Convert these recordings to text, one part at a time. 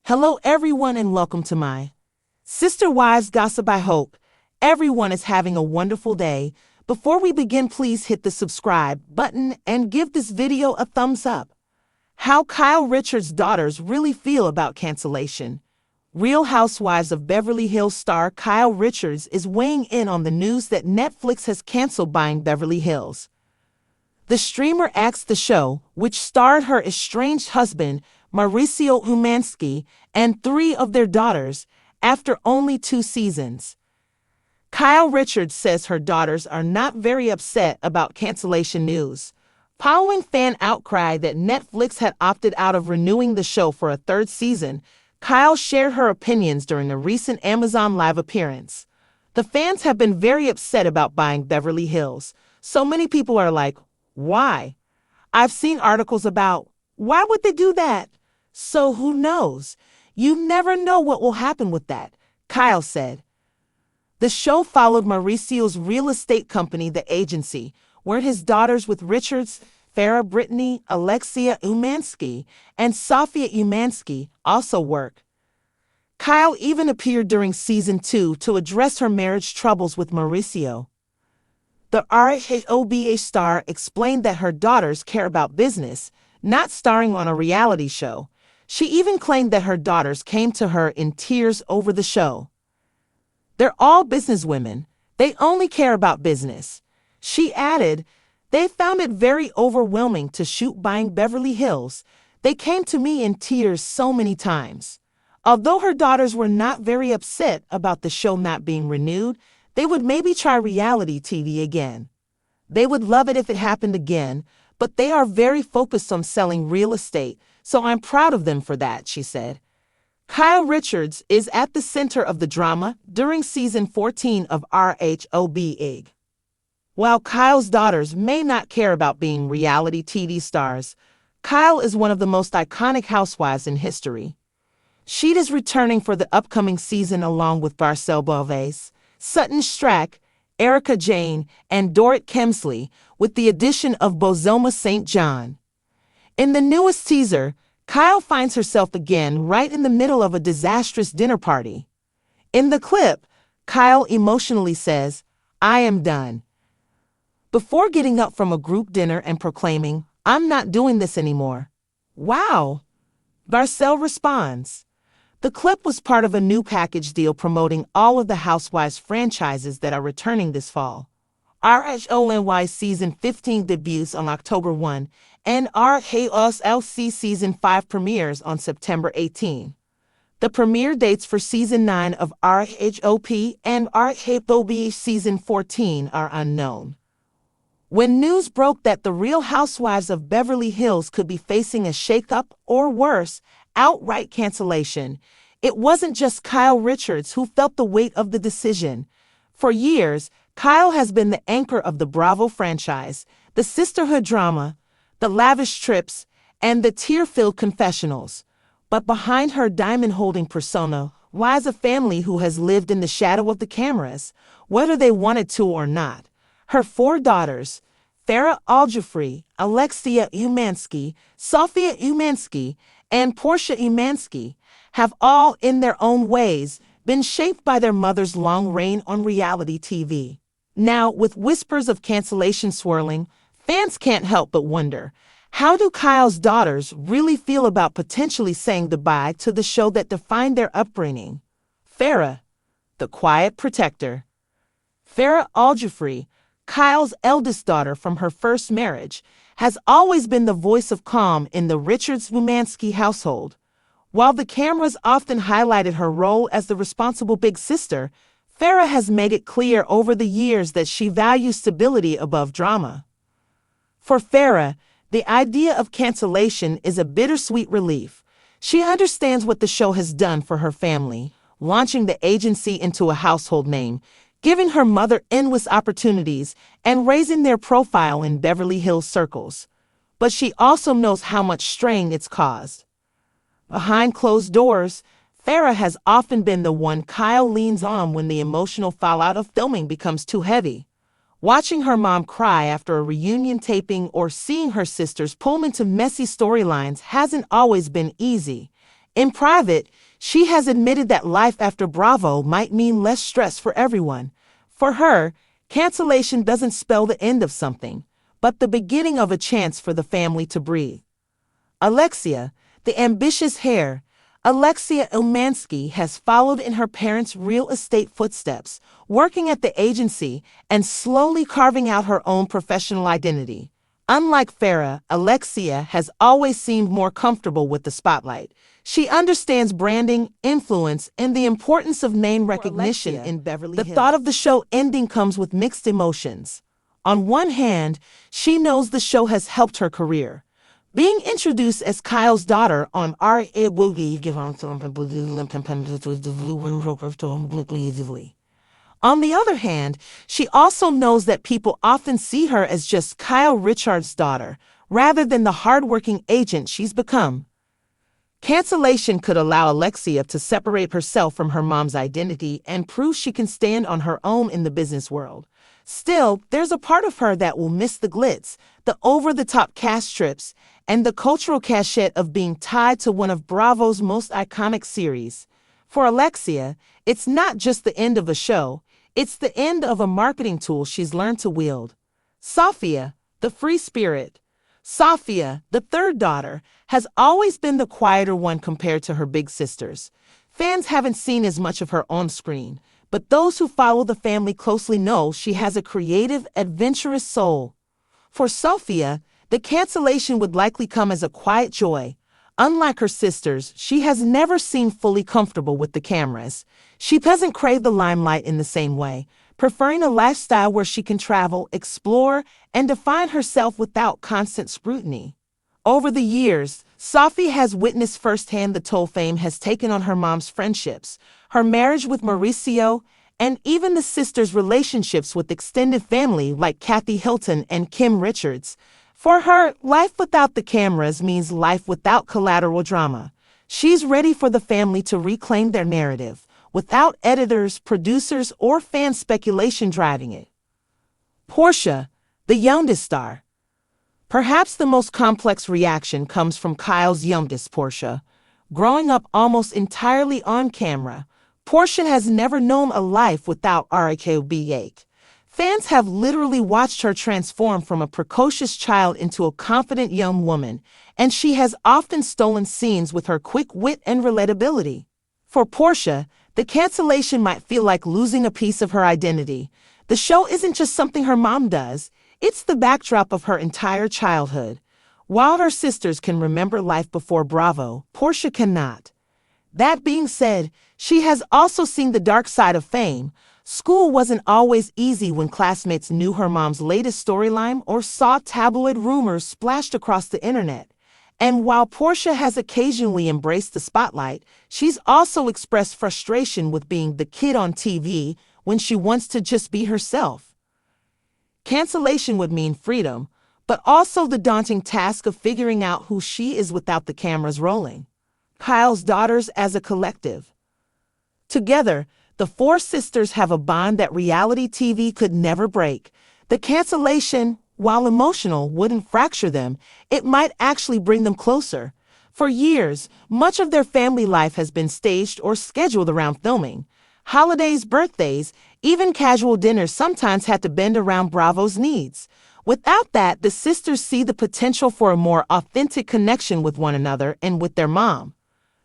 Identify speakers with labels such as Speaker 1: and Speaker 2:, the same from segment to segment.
Speaker 1: Hello everyone and welcome to my Sister Wives Gossip. I hope everyone is having a wonderful day. Before we begin, please hit the subscribe button and give this video a thumbs up. How Kyle Richards' daughters really feel about cancellation. Real Housewives of Beverly Hills star Kyle Richards is weighing in on the news that Netflix has canceled Buying Beverly Hills. The streamer axed the show, which starred her estranged husband, Mauricio Umansky, and 3 of their daughters, after only 2 seasons. Kyle Richards says her daughters are not very upset about cancellation news. Following fan outcry that Netflix had opted out of renewing the show for a 3rd season, Kyle shared her opinions during a recent Amazon Live appearance. The fans have been very upset about Buying Beverly Hills. So many people are like, why? I've seen articles about, why would they do that? So who knows? You never know what will happen with that, Kyle said. The show followed Mauricio's real estate company, The Agency, where his daughters with Richards, Farrah Brittany, Alexia Umansky, and Sofia Umansky also work. Kyle even appeared during season 2 to address her marriage troubles with Mauricio. The RHOBA star explained that her daughters care about business, not starring on a reality show. She even claimed that her daughters came to her in tears over the show. They're all businesswomen. They only care about business. She added, they found it very overwhelming to shoot Buying Beverly Hills. They came to me in tears so many times. Although her daughters were not very upset about the show not being renewed, they would maybe try reality TV again. They would love it if it happened again, but they are very focused on selling real estate, so I'm proud of them for that, she said. Kyle Richards is at the center of the drama during season 14 of RHOBA. While Kyle's daughters may not care about being reality TV stars, Kyle is one of the most iconic housewives in history. She is returning for the upcoming season along with Garcelle Beauvais, Sutton Strack, Erica Jane, and Dorrit Kemsley, with the addition of Bozoma St. John. In the newest teaser, Kyle finds herself again right in the middle of a disastrous dinner party. In the clip, Kyle emotionally says, "I am done," before getting up from a group dinner and proclaiming, "I'm not doing this anymore." Wow! Garcelle responds. The clip was part of a new package deal promoting all of the Housewives franchises that are returning this fall. RHONY Season 15 debuts on October 1, and RHOSLC Season 5 premieres on September 18. The premiere dates for Season 9 of RHOP and RHOB Season 14 are unknown. When news broke that the Real Housewives of Beverly Hills could be facing a shakeup or worse, outright cancellation, it wasn't just Kyle Richards who felt the weight of the decision. For years, Kyle has been the anchor of the Bravo franchise, the sisterhood drama, the lavish trips, and the tear-filled confessionals. But behind her diamond-holding persona lies a family who has lived in the shadow of the cameras, whether they wanted to or not. Her 4 daughters, Farrah Aljafree, Alexia Umansky, Sofia Umansky, and Portia Umansky, have all, in their own ways, been shaped by their mother's long reign on reality TV. Now, with whispers of cancellation swirling, fans can't help but wonder, how do Kyle's daughters really feel about potentially saying goodbye to the show that defined their upbringing? Farrah, the quiet protector. Farrah Aljafree, Kyle's eldest daughter from her first marriage, has always been the voice of calm in the Richards-Umansky household. While the cameras often highlighted her role as the responsible big sister, Farrah has made it clear over the years that she values stability above drama. For Farrah, the idea of cancellation is a bittersweet relief. She understands what the show has done for her family, launching The Agency into a household name, giving her mother endless opportunities, and raising their profile in Beverly Hills circles. But she also knows how much strain it's caused. Behind closed doors, Farrah has often been the one Kyle leans on when the emotional fallout of filming becomes too heavy. Watching her mom cry after a reunion taping or seeing her sisters pull into messy storylines hasn't always been easy. In private, she has admitted that life after Bravo might mean less stress for everyone. For her, cancellation doesn't spell the end of something, but the beginning of a chance for the family to breathe. Alexia, the ambitious heir, Alexia Ilmansky has followed in her parents' real estate footsteps, working at the agency and slowly carving out her own professional identity. Unlike Farah, Alexia has always seemed more comfortable with the spotlight. She understands branding, influence, and the importance of name recognition in Beverly Hills. The thought of the show ending comes with mixed emotions. On one hand, she knows the show has helped her career. Being introduced as Kyle's daughter on R.A. Boogie. On the other hand, she also knows that people often see her as just Kyle Richards' daughter, rather than the hardworking agent she's become. Cancellation could allow Alexia to separate herself from her mom's identity and prove she can stand on her own in the business world. Still, there's a part of her that will miss the glitz, the over-the-top cast trips, and the cultural cachet of being tied to one of Bravo's most iconic series. For Alexia, it's not just the end of a show, it's the end of a marketing tool she's learned to wield. Sofia, the free spirit. Sofia, the third daughter, has always been the quieter one compared to her big sisters. Fans haven't seen as much of her on screen, but those who follow the family closely know she has a creative, adventurous soul. For Sofia, the cancellation would likely come as a quiet joy. Unlike her sisters, she has never seemed fully comfortable with the cameras. She doesn't crave the limelight in the same way, preferring a lifestyle where she can travel, explore, and define herself without constant scrutiny. Over the years, Sofia has witnessed firsthand the toll fame has taken on her mom's friendships, her marriage with Mauricio, and even the sisters' relationships with extended family like Kathy Hilton and Kim Richards. For her, life without the cameras means life without collateral drama. She's ready for the family to reclaim their narrative, without editors, producers, or fan speculation driving it. Portia, the youngest star. Perhaps the most complex reaction comes from Kyle's youngest, Portia. Growing up almost entirely on camera, Portia has never known a life without RKB8. Fans have literally watched her transform from a precocious child into a confident young woman, and she has often stolen scenes with her quick wit and relatability. For Portia, the cancellation might feel like losing a piece of her identity. The show isn't just something her mom does, it's the backdrop of her entire childhood. While her sisters can remember life before Bravo, Portia cannot. That being said, she has also seen the dark side of fame. School wasn't always easy when classmates knew her mom's latest storyline or saw tabloid rumors splashed across the internet. And while Portia has occasionally embraced the spotlight, she's also expressed frustration with being the kid on TV when she wants to just be herself. Cancellation would mean freedom, but also the daunting task of figuring out who she is without the cameras rolling. Kyle's daughters as a collective. Together, the four sisters have a bond that reality TV could never break. The cancellation, while emotional, wouldn't fracture them. It might actually bring them closer. For years, much of their family life has been staged or scheduled around filming. Holidays, birthdays, even casual dinners sometimes had to bend around Bravo's needs. Without that, the sisters see the potential for a more authentic connection with one another and with their mom.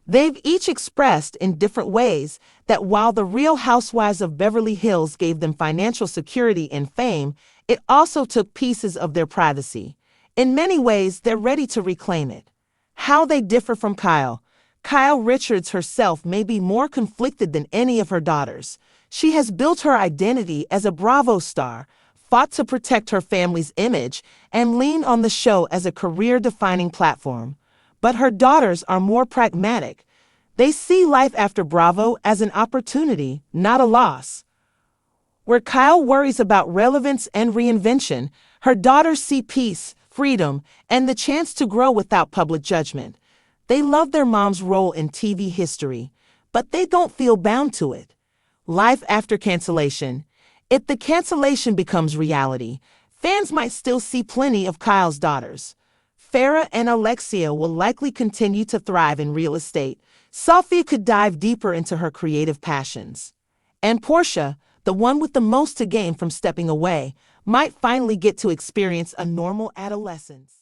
Speaker 1: They've each expressed in different ways that while the Real Housewives of Beverly Hills gave them financial security and fame, it also took pieces of their privacy. In many ways, they're ready to reclaim it. How they differ from Kyle. Kyle Richards herself may be more conflicted than any of her daughters. She has built her identity as a Bravo star, fought to protect her family's image, and leaned on the show as a career-defining platform. But her daughters are more pragmatic. They see life after Bravo as an opportunity, not a loss. Where Kyle worries about relevance and reinvention, her daughters see peace, freedom, and the chance to grow without public judgment. They love their mom's role in TV history, but they don't feel bound to it. Life after cancellation. If the cancellation becomes reality, fans might still see plenty of Kyle's daughters. Farah and Alexia will likely continue to thrive in real estate, Sophia could dive deeper into her creative passions. And Portia, the one with the most to gain from stepping away, might finally get to experience a normal adolescence.